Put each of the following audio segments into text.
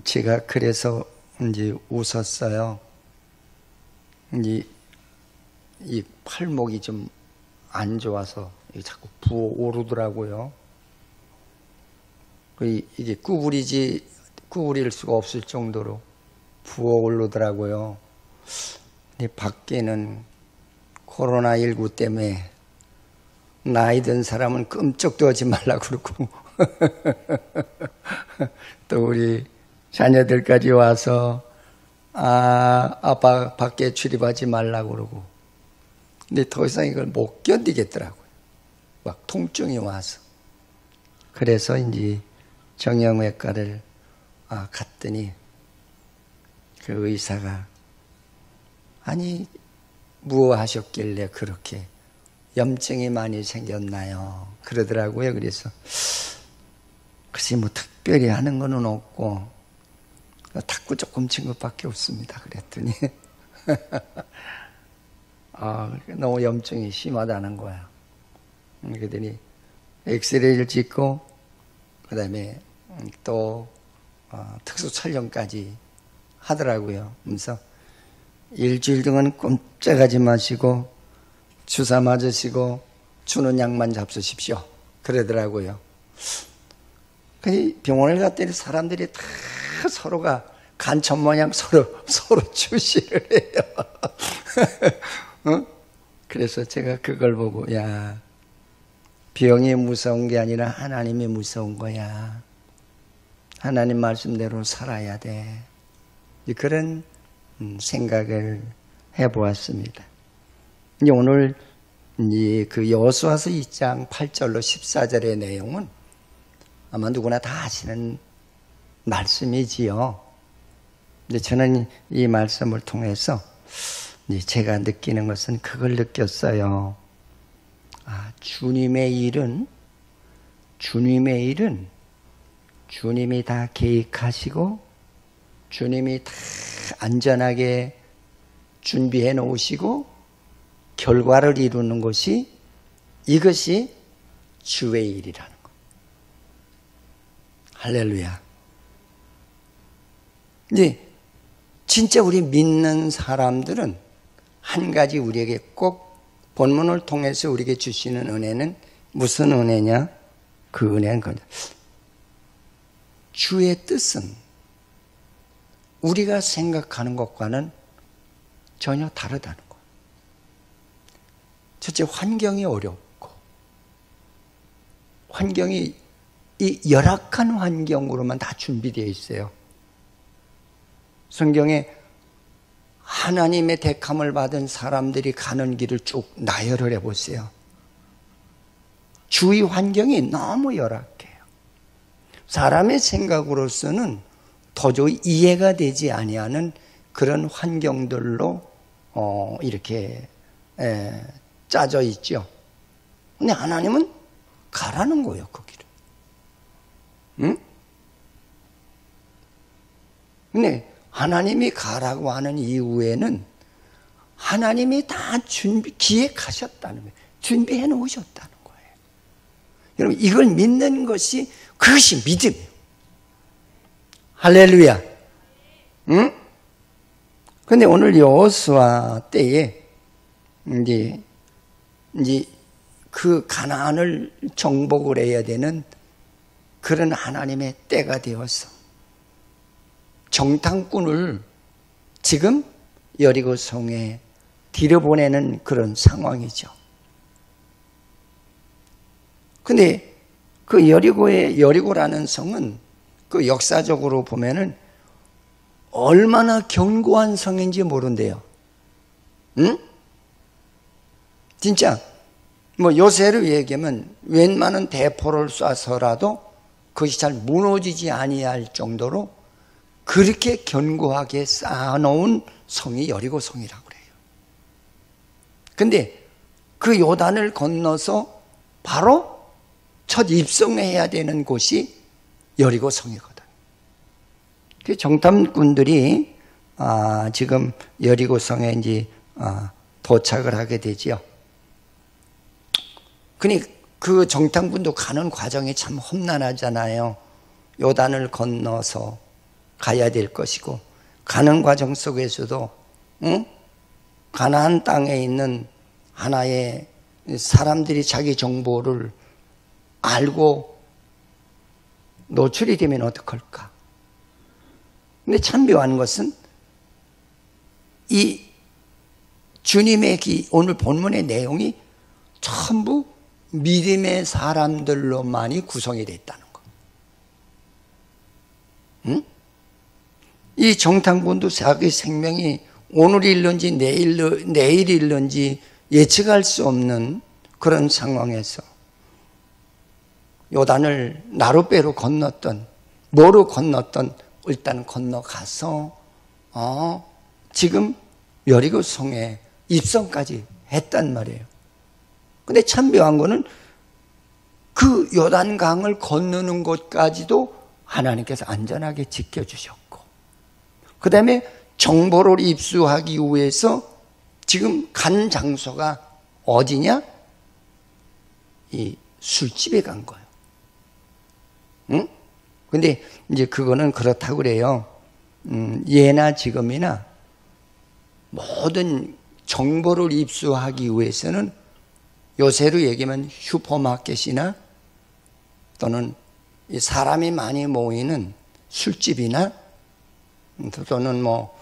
제가 그래서 이제 웃었어요. 이 팔목이 좀 안 좋아서 자꾸 부어오르더라고요. 이게 구부릴 수가 없을 정도로 부어오르더라고요. 근데 밖에는 코로나19 때문에 나이 든 사람은 끔찍도 하지 말라고 그러고 또 우리 자녀들까지 와서 아빠 밖에 출입하지 말라고 그러고, 근데 더 이상 이걸 못 견디겠더라고요. 막 통증이 와서. 그래서 이제 정형외과를 갔더니 그 의사가 아니 무엇 하셨길래 그렇게 염증이 많이 생겼나요? 그러더라고요. 그래서 글쎄 뭐 특별히 하는 거는 없고 탁구 조금 친 것밖에 없습니다. 그랬더니 너무 염증이 심하다는 거야. 그랬더니 엑스레이를 찍고 그 다음에 또 특수 촬영까지 하더라고요. 그래서 일주일 동안 꼼짝하지 마시고 주사 맞으시고 주는 약만 잡수십시오. 그러더라고요. 병원을 갔더니 사람들이 다 서로가 간첩 모양 서로 주시를 해요. 그래서 제가 그걸 보고 야, 병이 무서운 게 아니라 하나님이 무서운 거야. 하나님 말씀대로 살아야 돼. 그런 생각을 해보았습니다. 이제 오늘 그 여호수아서 2장 8절로 14절의 내용은 아마 누구나 다 아시는 말씀이지요. 근데 저는 이 말씀을 통해서 제가 느끼는 것은 그걸 느꼈어요. 주님의 일은 주님이 다 계획하시고 주님이 다 안전하게 준비해 놓으시고 결과를 이루는 것이 이것이 주의 일이라는 것. 할렐루야. 이제 진짜 우리 믿는 사람들은 한 가지 우리에게 꼭 본문을 통해서 우리에게 주시는 은혜는 무슨 은혜냐? 그 은혜는 거냐? 주의 뜻은 우리가 생각하는 것과는 전혀 다르다는 것. 첫째, 환경이 어렵고 환경이 이 열악한 환경으로만 다 준비되어 있어요. 성경에 하나님의 택함을 받은 사람들이 가는 길을 쭉 나열을 해보세요. 주위 환경이 너무 열악해요. 사람의 생각으로서는 도저히 이해가 되지 아니하는 그런 환경들로 이렇게 짜져 있죠. 근데 하나님은 가라는 거예요, 거기를. 응? 근데 하나님이 가라고 하는 이후에는 하나님이 다 기획하셨다는 거예요. 준비해 놓으셨다는 거예요. 여러분, 이걸 믿는 것이 그것이 믿음이에요. 할렐루야. 응? 근데 오늘 여호수아 때에 이제 그 가나안을 정복을 해야 되는 그런 하나님의 때가 되어서 정탐꾼을 지금 여리고성에 들여보내는 그런 상황이죠. 근데 그 여리고라는 성은 그 역사적으로 보면은 얼마나 견고한 성인지 모른대요. 응? 진짜 뭐 요새로 얘기하면 웬만한 대포를 쏴서라도 그것이 잘 무너지지 아니할 정도로 그렇게 견고하게 쌓아놓은 성이 여리고성이라고 그래요. 근데 그 요단을 건너서 바로 첫 입성해야 되는 곳이 여리고성이거든. 그 정탐꾼들이 지금 여리고성에 이제 도착을 하게 되지요. 그 정탐꾼도 가는 과정이 참 험난하잖아요. 요단을 건너서 가야 될 것이고, 가는 과정 속에서도 가나안 땅에 있는 하나의 사람들이 자기 정보를 알고 노출이 되면 어떡할까? 근데 참 묘한 것은 이 주님의 오늘 본문의 내용이 전부 믿음의 사람들로만이 구성이 됐다는 거. 응? 이 정탐꾼도 자기 생명이 오늘 일는지 내일 일는지 예측할 수 없는 그런 상황에서 요단을 나룻배로 건넜던 뭐로 건넜던 일단 건너가서 지금 여리고 성에 입성까지 했단 말이에요. 근데 참 묘한 거는 그 요단강을 건너는 곳까지도 하나님께서 안전하게 지켜주셨고, 그 다음에 정보를 입수하기 위해서 지금 간 장소가 어디냐? 이 술집에 간 거예요. 응? 근데 이제 그거는 그렇다고 그래요. 예나 지금이나 모든 정보를 입수하기 위해서는 요새로 얘기하면 슈퍼마켓이나 또는 사람이 많이 모이는 술집이나 또는 뭐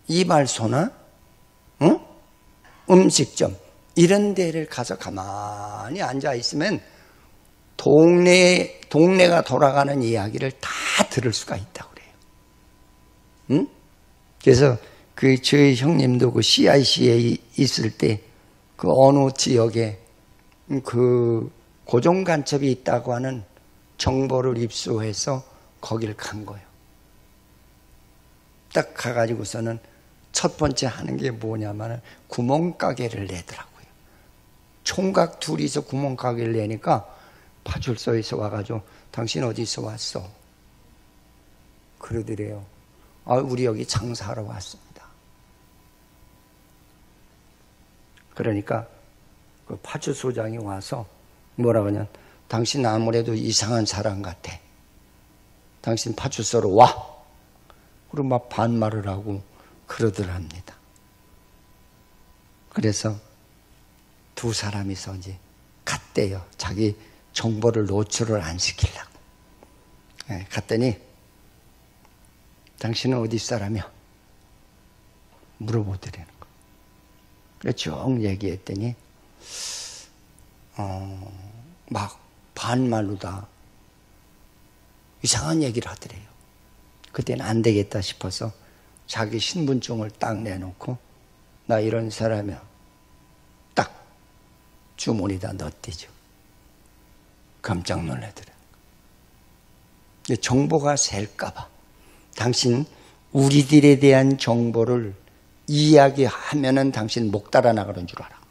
이발소나 음식점 이런 데를 가서 가만히 앉아 있으면 동네가 돌아가는 이야기를 다 들을 수가 있다고 그래요. 응? 그래서 저희 형님도 그 CIC에 있을 때 그 어느 지역에 그 고정 간첩이 있다고 하는 정보를 입수해서 거기를 간 거예요. 딱 가가지고서는 첫 번째 하는 게 뭐냐면 구멍가게를 내더라고요. 총각 둘이서 구멍가게를 내니까 파출소에서 와가지고 당신 어디서 왔어? 그러더래요. 우리 여기 장사하러 왔습니다. 그러니까 그 파출소장이 와서 뭐라고 하냐면 당신 아무래도 이상한 사람 같아. 당신 파출소로 와. 그리고 막 반말을 하고 그러더랍니다. 그래서 두 사람이서 이제 갔대요. 자기 정보를 노출을 안 시키려고. 갔더니 당신은 어디 사람이야? 물어보더라는 거예요. 그래서 쭉 얘기했더니 막 반말로 다 이상한 얘기를 하더래요. 그때는 안 되겠다 싶어서 자기 신분증을 딱 내놓고 나 이런 사람이야. 딱 주머니에다 넣었대죠. 깜짝 놀라더래요. 정보가 셀까봐. 당신 우리들에 대한 정보를 이야기하면은 당신 목 따라 나가는 줄 알아.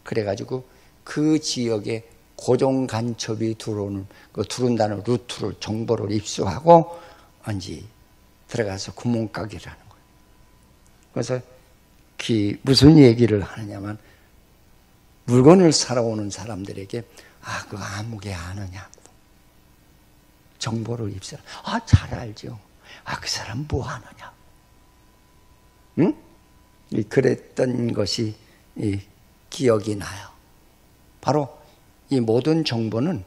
그래가지고 그 지역에 고정 간첩이 들어온다는 루트를 정보를 입수하고 이제 들어가서 구멍가게를 하는 거예요. 그래서 무슨 얘기를 하느냐면 물건을 사러 오는 사람들에게 그거 아무개 아느냐고 정보를 입수. 잘 알죠. 그 사람 뭐 하느냐. 응? 그랬던 것이 기억이 나요. 바로 이 모든 정보는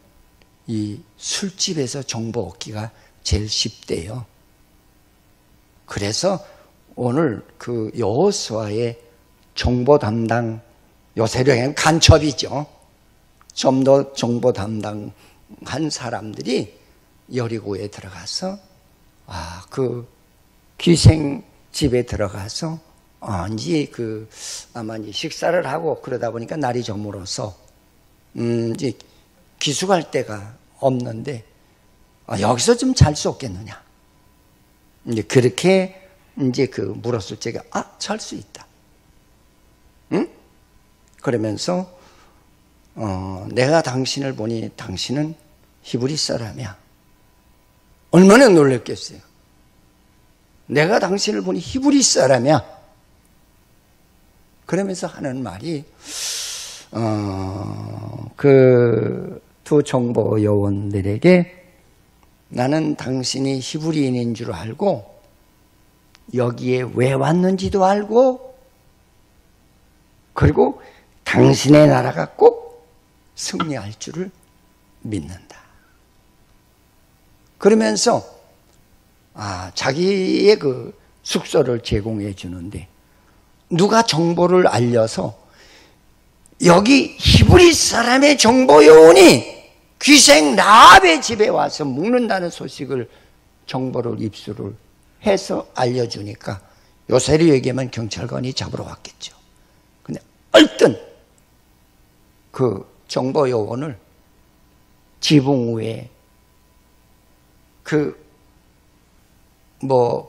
이 술집에서 정보 얻기가 제일 쉽대요. 그래서 오늘 그 여호수아의 정보 담당, 요새로 하면 간첩이죠. 좀 더 정보 담당한 사람들이 여리고에 들어가서 그 귀생집에 들어가서 이제 아마 이제 식사를 하고 그러다 보니까 날이 저물어서 이제 기숙할 데가 없는데 여기서 좀 잘 수 없겠느냐. 이제 그렇게 이제 물었을 적에 잘 수 있다. 응? 그러면서 내가 당신을 보니 당신은 히브리 사람이야. 얼마나 놀랐겠어요. 내가 당신을 보니 히브리 사람이야. 그러면서 하는 말이 그 두 정보 요원들에게 나는 당신이 히브리인인 줄 알고 여기에 왜 왔는지도 알고 그리고 당신의 나라가 꼭 승리할 줄을 믿는다. 그러면서 자기의 그 숙소를 제공해 주는데 누가 정보를 알려서 여기 히브리 사람의 정보 요원이 귀생 라합의 집에 와서 묵는다는 소식을 정보를 입수를 해서 알려주니까 요새로에게만 경찰관이 잡으러 왔겠죠. 근데 얼른 그 정보 요원을 지붕 위에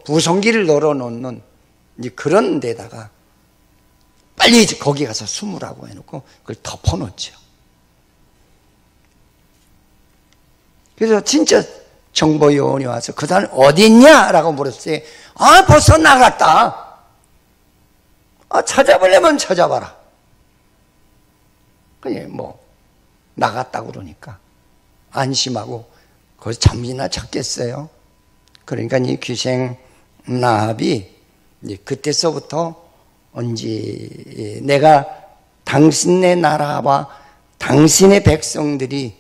부송기를 널어놓는 그런 데다가 빨리 거기 가서 숨으라고 해놓고 그걸 덮어놓죠. 그래서 진짜 정보요원이 와서 그 사람 어디 있냐라고 물었어요. 벌써 나갔다. 찾아보려면 찾아봐라. 그냥 나갔다고 그러니까 안심하고 거기서 잠이나 잤겠어요. 그러니까 이 귀생 라합이 그때서부터 내가 당신네 나라와 당신의 백성들이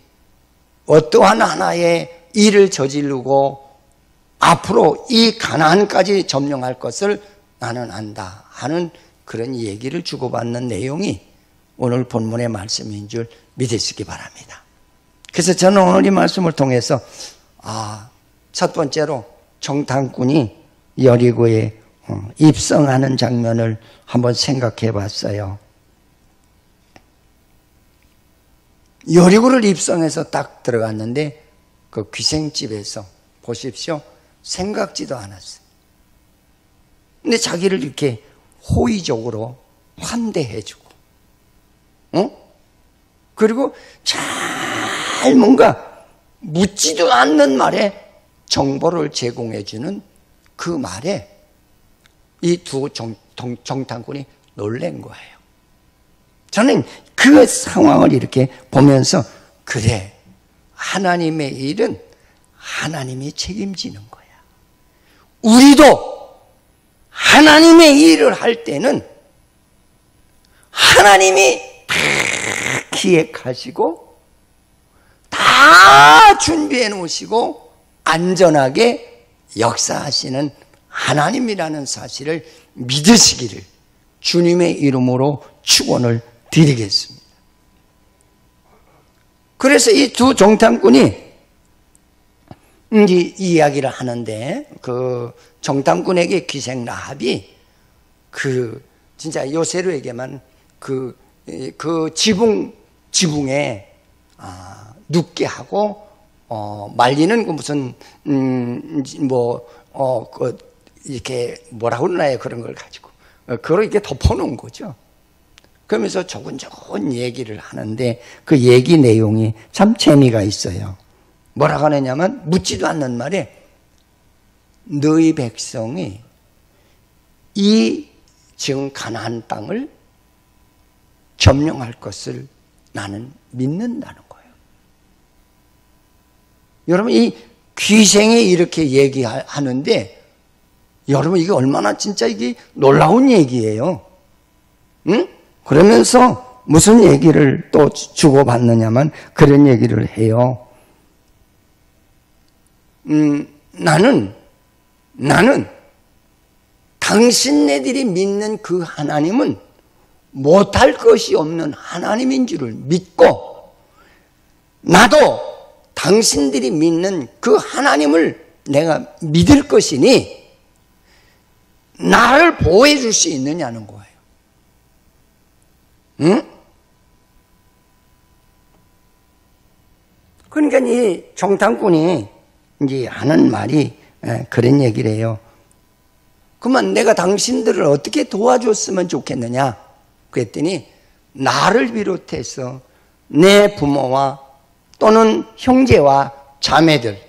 어떠한 하나의 일을 저지르고 앞으로 이 가나안까지 점령할 것을 나는 안다 하는 그런 얘기를 주고받는 내용이 오늘 본문의 말씀인 줄 믿으시기 바랍니다. 그래서 저는 오늘 이 말씀을 통해서 첫 번째로 정탐꾼이 여리고에 입성하는 장면을 한번 생각해 봤어요. 여리고를 입성해서 딱 들어갔는데 그 귀생집에서 보십시오. 생각지도 않았어요. 근데 자기를 이렇게 호의적으로 환대해주고 그리고 잘 뭔가 묻지도 않는 말에 정보를 제공해주는 그 말에 이 두 정탐꾼이 놀란 거예요. 저는 그 상황을 이렇게 보면서 그래, 하나님의 일은 하나님이 책임지는 거야. 우리도 하나님의 일을 할 때는 하나님이 다 기획하시고 다 준비해 놓으시고 안전하게 역사하시는 하나님이라는 사실을 믿으시기를 주님의 이름으로 축원을 드리겠습니다. 그래서 이 두 정탐꾼이 이야기를 하는데 그 정탐꾼에게 귀생 라합이 진짜 요새로에게만 그 지붕에 눕게 하고 말리는 그 무슨 이렇게 뭐라고 그러나요? 그런 걸 가지고 그걸 이렇게 덮어놓은 거죠. 그러면서 조근조근 얘기를 하는데 그 얘기 내용이 참 재미가 있어요. 뭐라고 하느냐면 묻지도 않는 말에 너희 백성이 지금 가나안 땅을 점령할 것을 나는 믿는다는 거예요. 여러분 이 귀생이 이렇게 얘기하는데 여러분 이게 얼마나 진짜 이게 놀라운 얘기예요. 응? 그러면서 무슨 얘기를 또 주고받느냐면 그런 얘기를 해요. 나는 당신네들이 믿는 그 하나님은 못할 것이 없는 하나님인 줄을 믿고 나도 당신들이 믿는 그 하나님을 내가 믿을 것이니 나를 보호해 줄 수 있느냐는 거예요. 응? 그러니까 이 정탐꾼이 이제 하는 말이 그런 얘기를 해요. 그러면 내가 당신들을 어떻게 도와줬으면 좋겠느냐? 그랬더니 나를 비롯해서 내 부모와 또는 형제와 자매들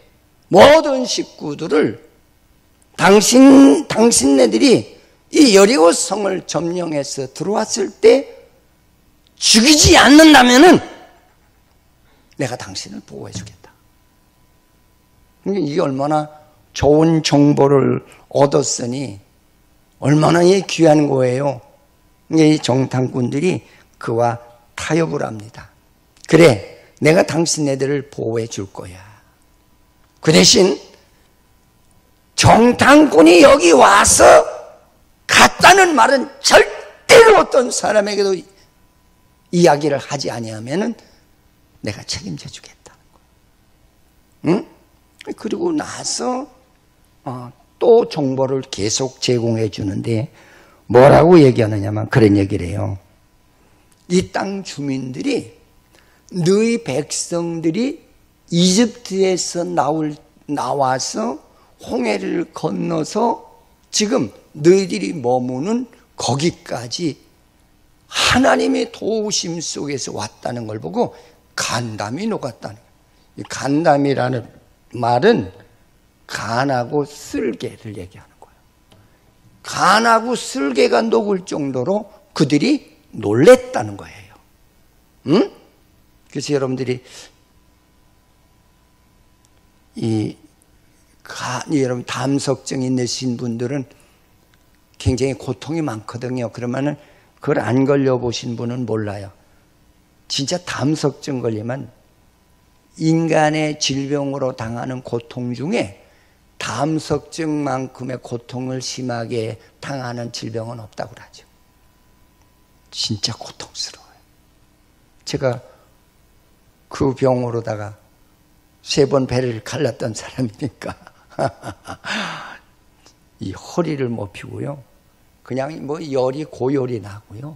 모든 식구들을 당신네들이 이 여리고 성을 점령해서 들어왔을 때 죽이지 않는다면은 내가 당신을 보호해 주겠다. 이게 얼마나 좋은 정보를 얻었으니 얼마나 귀한 거예요. 이 정탐꾼들이 그와 타협을 합니다. 그래, 내가 당신네들을 보호해 줄 거야. 그 대신 정탐꾼이 여기 와서 갔다는 말은 절대로 어떤 사람에게도 이야기를 하지 아니하면은 내가 책임져 주겠다는 거예요. 응? 그리고 나서 또 정보를 계속 제공해 주는데 뭐라고 얘기하느냐면 그런 얘기를 해요. 이 땅 주민들이 너희 백성들이 이집트에서 나와서 홍해를 건너서 지금 너희들이 머무는 거기까지 하나님의 도우심 속에서 왔다는 걸 보고 간담이 녹았다는 거예요. 이 간담이라는 말은 간하고 쓸개를 얘기하는 거예요. 간하고 쓸개가 녹을 정도로 그들이 놀랬다는 거예요. 응? 그래서 여러분들이 여러분 담석증 있으신 분들은 굉장히 고통이 많거든요. 그러면은 그걸 안 걸려보신 분은 몰라요. 진짜 담석증 걸리면 인간의 질병으로 당하는 고통 중에 담석증만큼의 고통을 심하게 당하는 질병은 없다고 하죠. 진짜 고통스러워요. 제가 그 병으로다가 3번 배를 갈랐던 사람이니까 이 허리를 못 펴고요. 그냥 열이 고열이 나고요.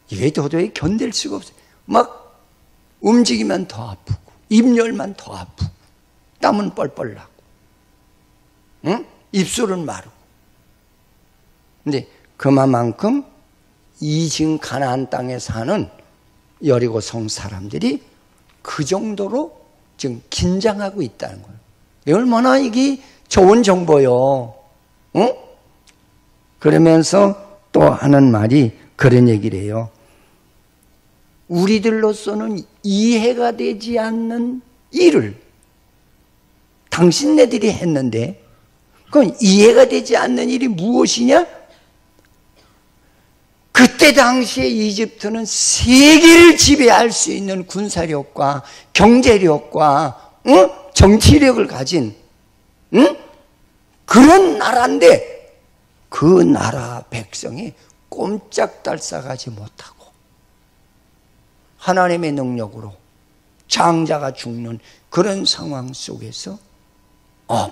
이게 도저히 견딜 수가 없어요. 막 움직이면 더 아프고 입열만 더 아프고 땀은 뻘뻘 나고 응? 입술은 마르고. 근데 그만큼 이 지금 가나안 땅에 사는 여리고 성 사람들이 그 정도로 지금 긴장하고 있다는 거예요. 얼마나 이게 좋은 정보요. 응? 그러면서 또 하는 말이 그런 얘기를 해요. 우리들로서는 이해가 되지 않는 일을 당신네들이 했는데 그건 이해가 되지 않는 일이 무엇이냐? 그때 당시에 이집트는 세계를 지배할 수 있는 군사력과 경제력과 정치력을 가진 그런 나라인데 그 나라 백성이 꼼짝달싹하지 못하고 하나님의 능력으로 장자가 죽는 그런 상황 속에서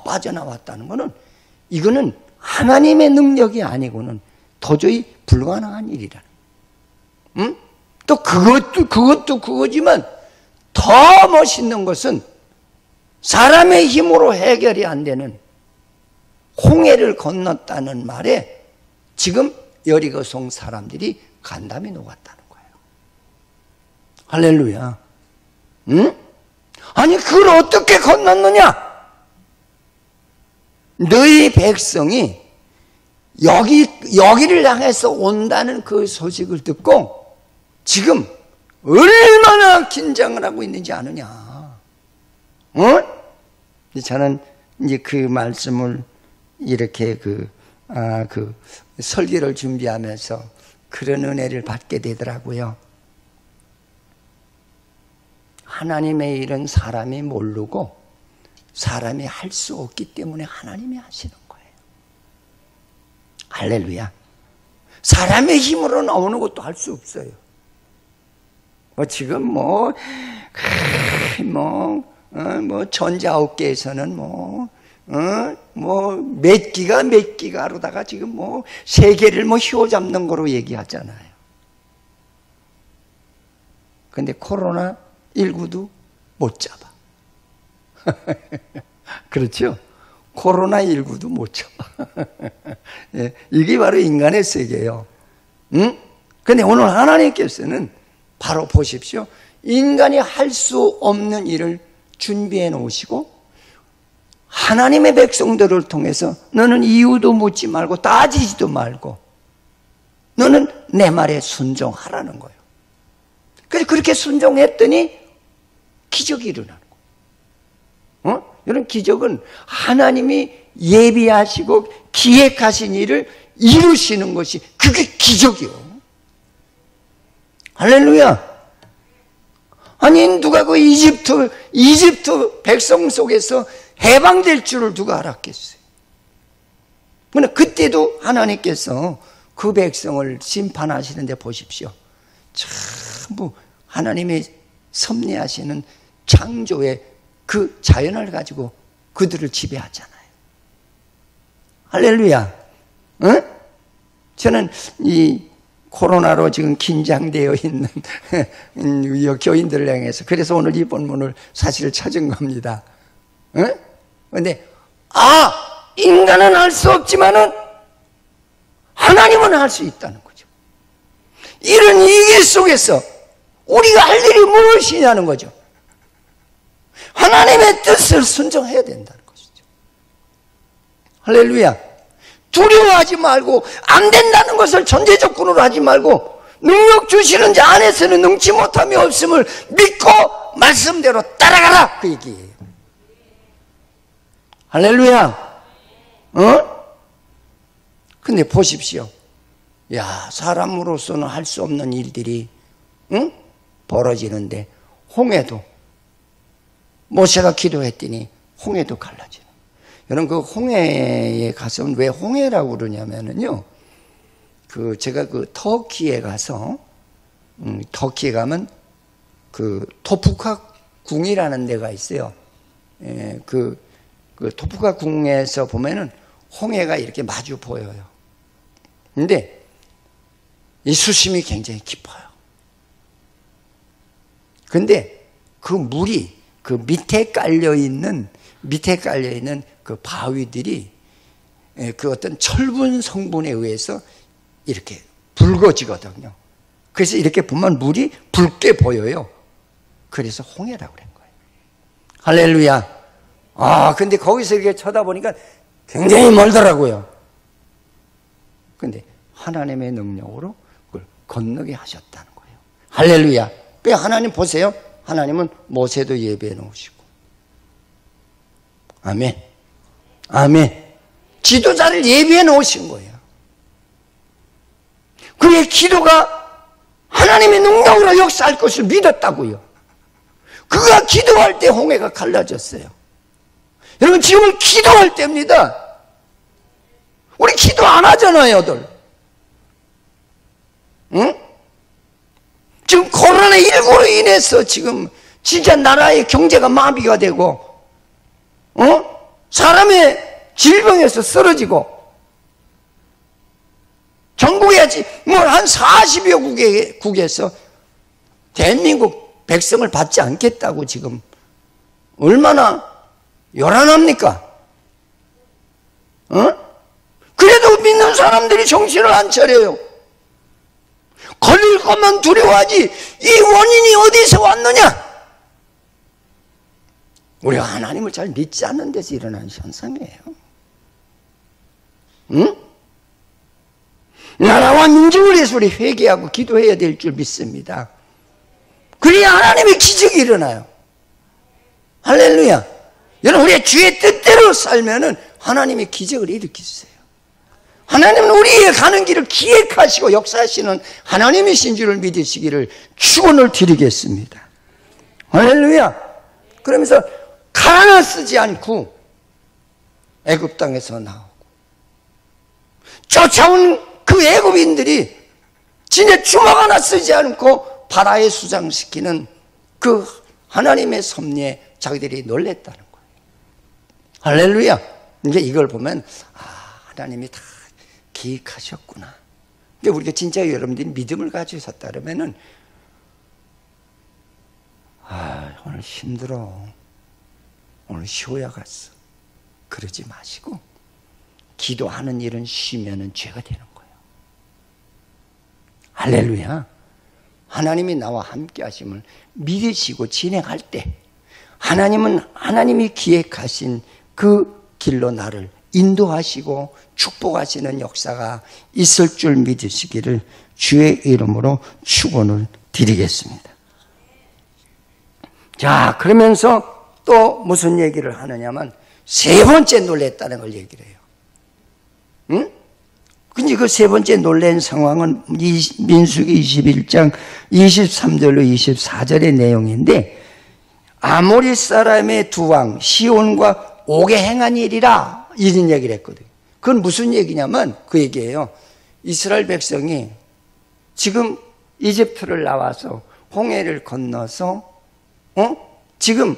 빠져나왔다는 것은 이거는 하나님의 능력이 아니고는 도저히 불가능한 일이라는. 또 그것도 그거지만 더 멋있는 것은 사람의 힘으로 해결이 안 되는 홍해를 건넜다는 말에 지금 여리고성 사람들이 간담이 녹았다는 거예요. 할렐루야. 응? 아니 그걸 어떻게 건넜느냐? 너희 백성이 여기를 향해서 온다는 그 소식을 듣고 지금 얼마나 긴장을 하고 있는지 아느냐? 저는 이제 그 말씀을 이렇게 그 설교를 준비하면서 그런 은혜를 받게 되더라고요. 하나님의 일은 사람이 모르고 사람이 할 수 없기 때문에 하나님이 하시는 거예요. 할렐루야. 사람의 힘으로 나오는 것도 할 수 없어요. 지금 전자업계에서는 몇 기가로다가 지금 세계를 휘어잡는 거로 얘기하잖아요. 근데 코로나19도 못 잡아. 그렇죠? 코로나19도 못 잡아. 이게 바로 인간의 세계예요. 근데 오늘 하나님께서는 바로 보십시오. 인간이 할 수 없는 일을 준비해 놓으시고 하나님의 백성들을 통해서 너는 이유도 묻지 말고 따지지도 말고 너는 내 말에 순종하라는 거예요. 그래서 그렇게 순종했더니 기적이 일어나는 거예요. 이런 기적은 하나님이 예비하시고 기획하신 일을 이루시는 것이 그게 기적이요. 할렐루야. 아니 누가 그 이집트 백성 속에서 해방될 줄을 누가 알았겠어요. 그러나 그때도 하나님께서 그 백성을 심판하시는데 보십시오. 전부 하나님의 섭리하시는 창조의 그 자연을 가지고 그들을 지배하잖아요. 할렐루야. 응? 저는 이 코로나로 지금 긴장되어 있는 교인들을 향해서 그래서 오늘 이 본문을 사실 찾은 겁니다. 그런데 인간은 할 수 없지만은 하나님은 할 수 있다는 거죠. 이런 위기 속에서 우리가 할 일이 무엇이냐는 거죠. 하나님의 뜻을 순종해야 된다는 것이죠. 할렐루야. 두려워하지 말고 안 된다는 것을 전제 조건으로 하지 말고 능력 주시는 자 안에서는 능치 못함이 없음을 믿고 말씀대로 따라가라 그 얘기예요. 할렐루야. 근데 보십시오. 야, 사람으로서는 할 수 없는 일들이 벌어지는데 홍해도 모세가 기도했더니 홍해도 갈라지는. 여러분 그 홍해에 가서 왜 홍해라고 그러냐면은요. 제가 그 터키에 가서 터키에 가면 그 토프카 궁이라는 데가 있어요. 그 토프카 궁에서 보면은 홍해가 이렇게 마주 보여요. 근데 이 수심이 굉장히 깊어요. 근데 그 물이 그 밑에 깔려 있는 그 바위들이 그 어떤 철분 성분에 의해서 이렇게 붉어지거든요. 그래서 이렇게 보면 물이 붉게 보여요. 그래서 홍해라고 그런 거예요. 할렐루야. 근데 거기서 이렇게 쳐다보니까 굉장히 멀더라고요. 근데 하나님의 능력으로 그걸 건너게 하셨다는 거예요. 할렐루야. 그 하나님 보세요. 하나님은 모세도 예배해 놓으시고. 아멘. 아멘. 지도자를 예비해 놓으신 거예요. 그의 기도가 하나님의 능력으로 역사할 것을 믿었다고요. 그가 기도할 때 홍해가 갈라졌어요. 여러분 지금은 기도할 때입니다. 우리 기도 안 하잖아요들. 응? 지금 코로나19로 인해서 지금 진짜 나라의 경제가 마비가 되고 사람의 질병에서 쓰러지고 전국에 한 40여 국에서 대한민국 백성을 받지 않겠다고 지금 얼마나 요란합니까? 그래도 믿는 사람들이 정신을 안 차려요. 걸릴 것만 두려워하지 이 원인이 어디서 왔느냐? 우리가 하나님을 잘 믿지 않는 데서 일어나는 현상이에요. 응? 나라와 민족을 위해서 우리 회개하고 기도해야 될 줄 믿습니다. 그래야 하나님의 기적이 일어나요. 할렐루야. 여러분 우리의 주의 뜻대로 살면은 하나님의 기적을 일으키세요. 하나님은 우리의 가는 길을 기획하시고 역사하시는 하나님이신 줄을 믿으시기를 축원을 드리겠습니다. 할렐루야. 그러면서 가나 쓰지 않고 애굽 땅에서 나오고 쫓아온 그 애굽인들이 진짜 주먹 하나 쓰지 않고 바라에 수장시키는 그 하나님의 섭리에 자기들이 놀랬다는 거예요. 할렐루야. 이제 이걸 보면 하나님이 다 기획하셨구나. 근데 우리가 진짜 여러분들이 믿음을 가지고 섰다면은 오늘 힘들어. 오늘 쉬어야겠어. 그러지 마시고 기도하는 일은 쉬면은 죄가 되는 거예요. 할렐루야. 하나님이 나와 함께 하심을 믿으시고 진행할 때 하나님은 하나님이 기획하신 그 길로 나를 인도하시고 축복하시는 역사가 있을 줄 믿으시기를 주의 이름으로 축원을 드리겠습니다. 자, 그러면서 또 무슨 얘기를 하느냐면 세 번째 놀랬다는 걸 얘기를 해요. 응? 근데 그 세 번째 놀란 상황은 민수기 21장 23절로 24절의 내용인데, 아모리 사람의 두 왕 시온과 옥에 행한 일이라 이런 얘기를 했거든요. 그건 무슨 얘기냐면 그 얘기예요. 이스라엘 백성이 지금 이집트를 나와서 홍해를 건너서 지금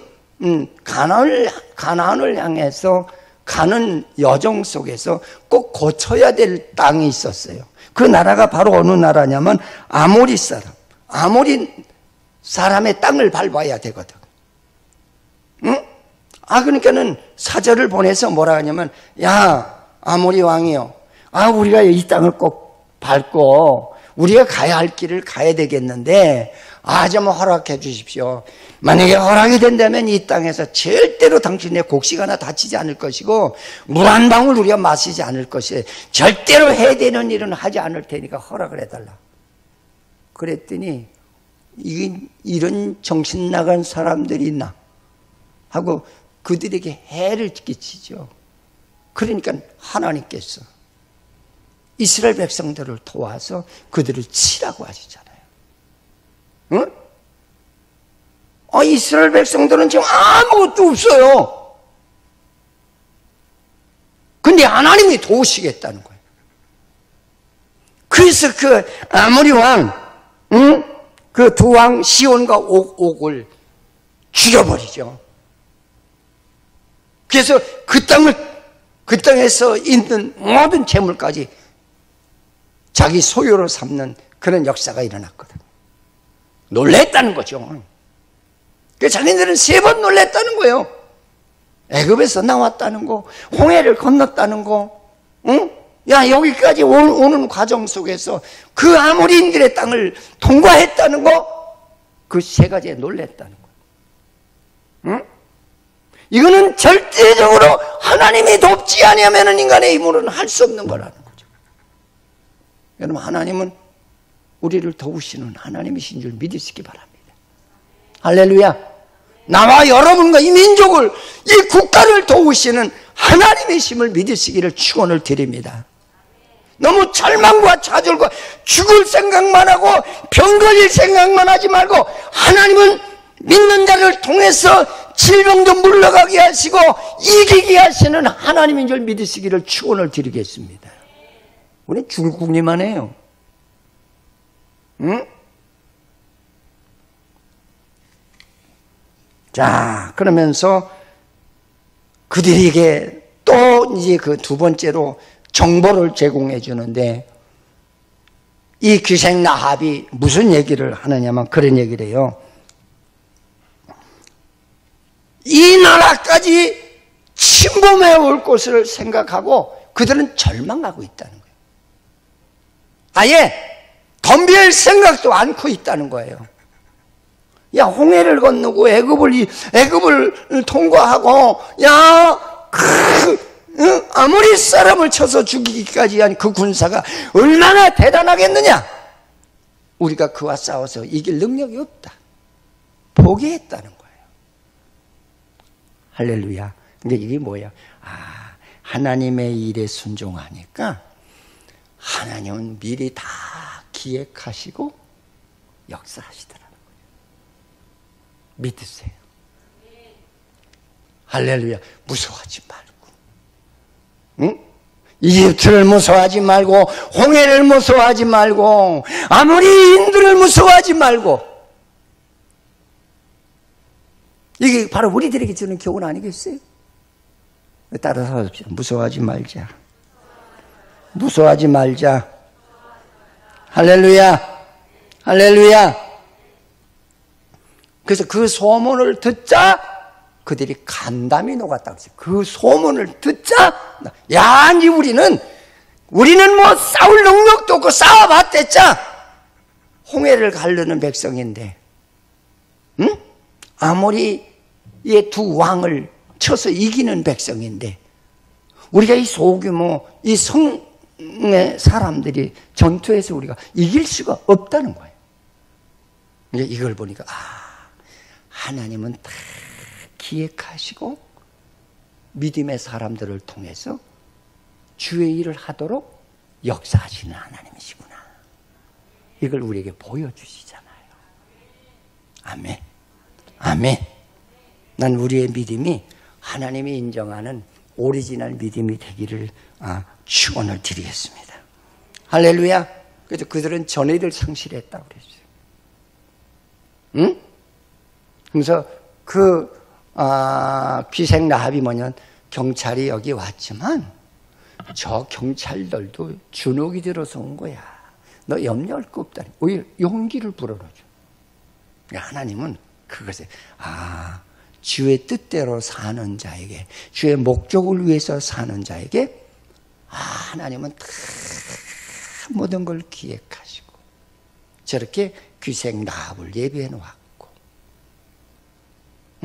가나안을 향해서 가는 여정 속에서 꼭 거쳐야 될 땅이 있었어요. 그 나라가 바로 어느 나라냐면 아모리 사람의 땅을 밟아야 되거든. 응? 그러니까는 사절을 보내서 뭐라 하냐면, 야, 아모리 왕이요, 우리가 이 땅을 꼭 밟고 우리가 가야 할 길을 가야 되겠는데 좀 허락해 주십시오. 만약에 허락이 된다면 이 땅에서 절대로 당신의 곡식 하나 다치지 않을 것이고 물 한 방울 우리가 마시지 않을 것이에요. 절대로 해야 되는 일은 하지 않을 테니까 허락을 해달라. 그랬더니 이런 정신 나간 사람들이 있나 하고 그들에게 해를 끼치죠. 그러니까 하나님께서 이스라엘 백성들을 도와서 그들을 치라고 하시잖아요. 응? 이스라엘 백성들은 지금 아무것도 없어요. 근데 하나님이 도우시겠다는 거예요. 그래서 그 아모리 왕, 그 두 왕 시온과 옥을 죽여버리죠. 그래서 그 땅에서 있는 모든 재물까지 자기 소유로 삼는 그런 역사가 일어났거든요. 놀랬다는 거죠. 그래서 자기들은 세 번 놀랬다는 거예요. 애굽에서 나왔다는 거, 홍해를 건넜다는 거, 여기까지 오는 과정 속에서 그 아모리인들의 땅을 통과했다는 거, 그 세 가지에 놀랬다는 거예요. 이거는 절대적으로 하나님이 돕지 않으면 인간의 힘으로는 할 수 없는 거라는 거죠. 여러분, 하나님은 우리를 도우시는 하나님이신 줄 믿으시기 바랍니다. 할렐루야. 나와 여러분과 이 민족을, 이 국가를 도우시는 하나님의 힘을 믿으시기를 축원을 드립니다. 너무 절망과 좌절과 죽을 생각만 하고 병 걸릴 생각만 하지 말고, 하나님은 믿는 자를 통해서 질병도 물러가게 하시고 이기게 하시는 하나님인 줄 믿으시기를 축원을 드리겠습니다. 우리 죽을 궁리만 해요. 응? 자, 그러면서 그들에게 또 이제 그 두 번째로 정보를 제공해 주는데, 이 귀생 라합이 무슨 얘기를 하느냐면 그런 얘기를 해요. 이 나라까지 침범해 올 것을 생각하고 그들은 절망하고 있다는 거예요. 아예 덤빌 생각도 않고 있다는 거예요. 야, 홍해를 건너고 애굽을 통과하고, 아무리 사람을 쳐서 죽이기까지 한 그 군사가 얼마나 대단하겠느냐. 우리가 그와 싸워서 이길 능력이 없다. 포기했다는 거예요. 할렐루야. 근데 이게 뭐야? 하나님의 일에 순종하니까 하나님은 미리 다 기획하시고 역사하시더라고요. 믿으세요. 할렐루야. 무서워하지 말고, 이집트를 무서워하지 말고, 홍해를 무서워하지 말고, 아모리인들을 무서워하지 말고. 이게 바로 우리들에게 주는 교훈 아니겠어요? 따라서 하십시오. 무서워하지 말자. 무서워하지 말자. 할렐루야. 할렐루야. 그래서 그 소문을 듣자 그들이 간담이 녹았다고 했어요. 그 소문을 듣자, 이제 우리는 뭐 싸울 능력도 없고 싸워봤댔자 홍해를 가르는 백성인데, 아모리의 두 왕을 쳐서 이기는 백성인데 우리가 이 소규모 이 성의 사람들이 전투에서 우리가 이길 수가 없다는 거예요. 이걸 보니까 하나님은 다 기획하시고 믿음의 사람들을 통해서 주의 일을 하도록 역사하시는 하나님이시구나. 이걸 우리에게 보여주시잖아요. 아멘. 아멘. 난 우리의 믿음이 하나님이 인정하는 오리지널 믿음이 되기를 축원을 드리겠습니다. 할렐루야. 그래서 그들은 전의를 상실했다고 그랬어요. 응? 그래서 귀생 라합이 뭐냐면 경찰이 여기 왔지만 저 경찰들도 주눅이 들어서 온 거야. 너 염려할 거 없다. 오히려 용기를 불어넣어줘. 하나님은 그것에 주의 뜻대로 사는 자에게, 주의 목적을 위해서 사는 자에게 하나님은 다 모든 걸 기획하시고 저렇게 귀생 라합을 예비해 놓았고,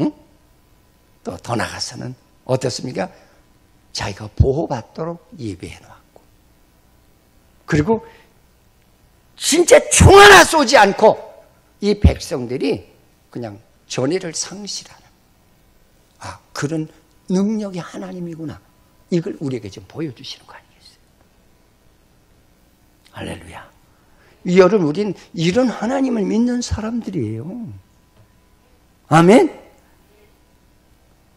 응? 또 더 나가서는 어떻습니까? 자기가 보호받도록 예비해 놓았고, 그리고 진짜 총 하나 쏘지 않고 이 백성들이 그냥 전의를 상실하는 그런 능력이 하나님이구나. 이걸 우리에게 좀 보여주시는 거 아니겠어요? 할렐루야. 여러분, 우린 이런 하나님을 믿는 사람들이에요. 아멘?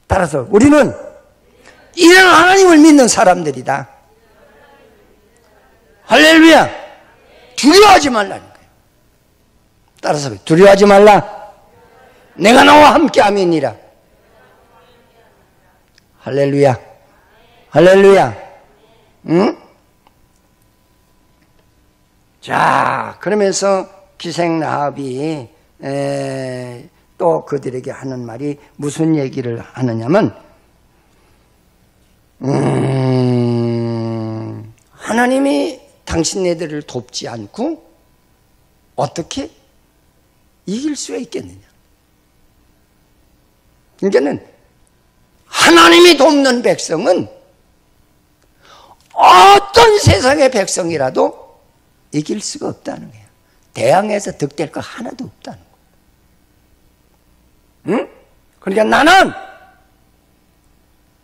따라서 우리는 이런 하나님을 믿는 사람들이다. 할렐루야. 두려워하지 말라는 거예요. 따라서 두려워하지 말라. 내가 너와 함께 함이니라. 할렐루야. 할렐루야. 응? 자, 그러면서 귀생 라합이 또 그들에게 하는 말이 무슨 얘기를 하느냐면 하나님이 당신네들을 돕지 않고 어떻게 이길 수가 있겠느냐. 그러니까는 하나님이 돕는 백성은 어떤 세상의 백성이라도 이길 수가 없다는 거예요. 대항해서 득될 거 하나도 없다는 거예요. 응? 그러니까 나는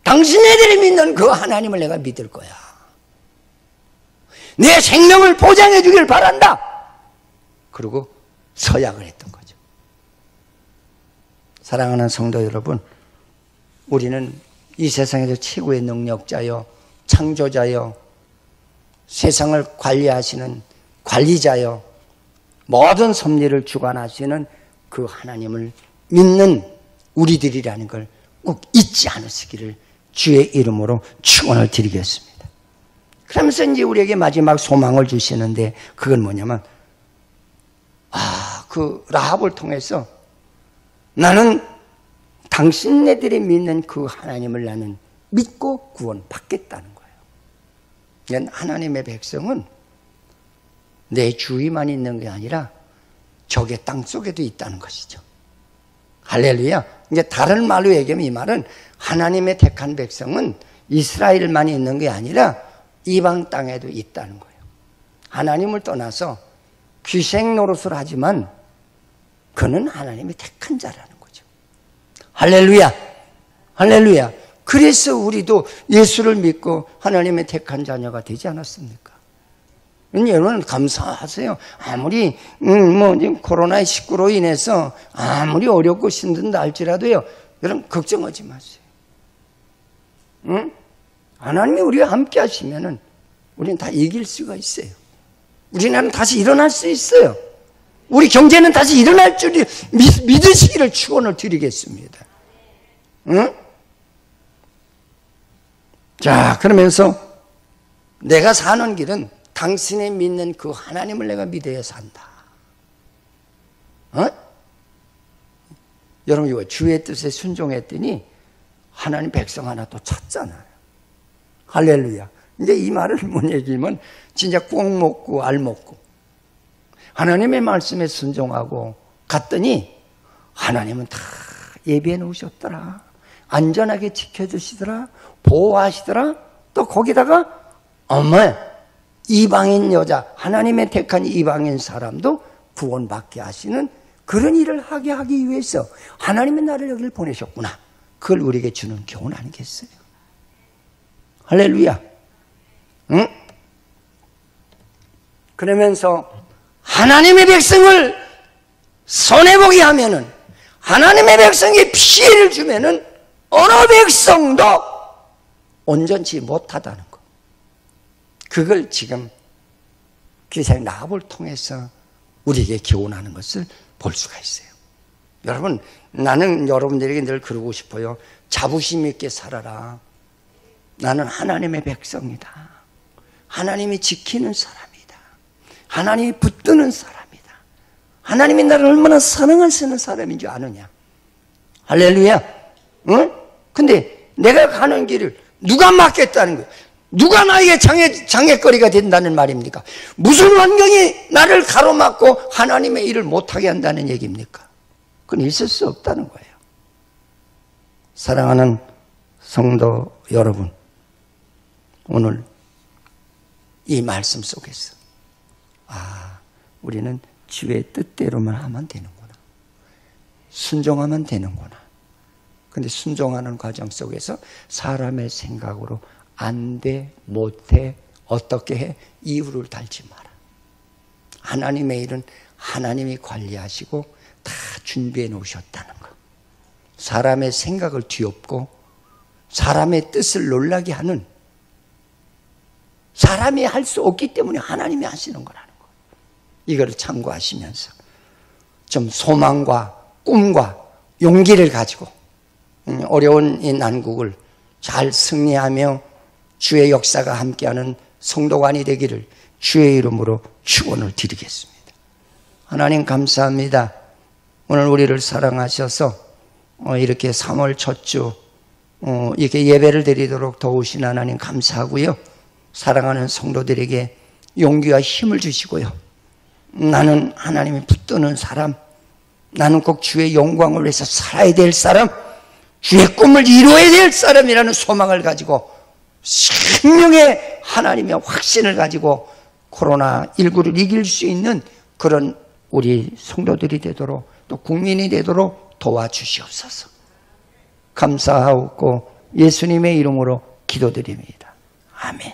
당신네들이 믿는 그 하나님을 내가 믿을 거야. 내 생명을 보장해 주길 바란다. 그리고 서약을 했던 거죠. 사랑하는 성도 여러분, 우리는 이 세상에서 최고의 능력자요, 창조자요, 세상을 관리하시는 관리자요, 모든 섭리를 주관하시는 그 하나님을 믿는 우리들이라는 걸 꼭 잊지 않으시기를 주의 이름으로 축원을 드리겠습니다. 그러면서 이제 우리에게 마지막 소망을 주시는데 그건 뭐냐면 그 라합을 통해서 나는 당신네들이 믿는 그 하나님을 나는 믿고 구원받겠다는 거예요. 하나님의 백성은 내 주위만 있는 게 아니라 적의 땅 속에도 있다는 것이죠. 할렐루야. 이제 다른 말로 얘기하면 이 말은 하나님의 택한 백성은 이스라엘만 있는 게 아니라 이방 땅에도 있다는 거예요. 하나님을 떠나서 귀생 노릇을 하지만 그는 하나님이 택한 자라는 거죠. 할렐루야. 할렐루야. 그래서 우리도 예수를 믿고 하나님의 택한 자녀가 되지 않았습니까? 여러분 감사하세요. 아무리 코로나19로 인해서 아무리 어렵고 힘든다 할지라도요, 여러분 걱정하지 마세요. 응? 하나님이 우리와 함께 하시면은 우리는 다 이길 수가 있어요. 우리나라는 다시 일어날 수 있어요. 우리 경제는 다시 일어날 줄 믿으시기를 축원을 드리겠습니다. 응? 자, 그러면서 내가 사는 길은 당신이 믿는 그 하나님을 내가 믿어야 산다. 여러분, 이거 주의 뜻에 순종했더니 하나님 백성 하나 또 찾잖아요. 할렐루야. 이제 이 말을 뭔 얘기면 진짜 꼭 먹고 알 먹고 하나님의 말씀에 순종하고 갔더니 하나님은 다 예비해 놓으셨더라. 안전하게 지켜주시더라, 보호하시더라. 또 거기다가 어머, 이방인 여자, 하나님의 택한 이방인 사람도 구원받게 하시는 그런 일을 하기 위해서 하나님의 나를 여기를 보내셨구나. 그걸 우리에게 주는 교훈 아니겠어요? 할렐루야. 응? 그러면서 하나님의 백성을 손해보게 하면은, 하나님의 백성이 피해를 주면은 어느 백성도 온전치 못하다는 것. 그걸 지금 기사의 나합을 통해서 우리에게 교훈하는 것을 볼 수가 있어요. 여러분, 나는 여러분들에게 늘 그러고 싶어요. 자부심 있게 살아라. 나는 하나님의 백성이다. 하나님이 지키는 사람이다. 하나님이 붙드는 사람이다. 하나님이 나를 얼마나 사랑하시는 사람인 줄 아느냐. 할렐루야. 응? 근데 내가 가는 길을 누가 막겠다는 거예요? 누가 나에게 장애거리가 된다는 말입니까? 무슨 환경이 나를 가로막고 하나님의 일을 못하게 한다는 얘기입니까? 그건 있을 수 없다는 거예요. 사랑하는 성도 여러분, 오늘 이 말씀 속에서 우리는 주의 뜻대로만 하면 되는구나. 순종하면 되는구나. 근데 순종하는 과정 속에서 사람의 생각으로 안 돼, 못해, 어떻게 해, 이유를 달지 마라. 하나님의 일은 하나님이 관리하시고 다 준비해 놓으셨다는 거. 사람의 생각을 뒤엎고 사람의 뜻을 놀라게 하는, 사람이 할 수 없기 때문에 하나님이 하시는 거라는 거. 이거를 참고하시면서 좀 소망과 꿈과 용기를 가지고 어려운 이 난국을 잘 승리하며 주의 역사가 함께하는 성도관이 되기를 주의 이름으로 축원을 드리겠습니다. 하나님 감사합니다. 오늘 우리를 사랑하셔서 이렇게 3월 첫 주 이렇게 예배를 드리도록 도우신 하나님 감사하고요. 사랑하는 성도들에게 용기와 힘을 주시고요. 나는 하나님이 붙드는 사람, 나는 꼭 주의 영광을 위해서 살아야 될 사람, 주의 꿈을 이루어야 될 사람이라는 소망을 가지고 생명의 하나님의 확신을 가지고 코로나19를 이길 수 있는 그런 우리 성도들이 되도록, 또 국민이 되도록 도와주시옵소서. 감사하고 예수님의 이름으로 기도드립니다. 아멘.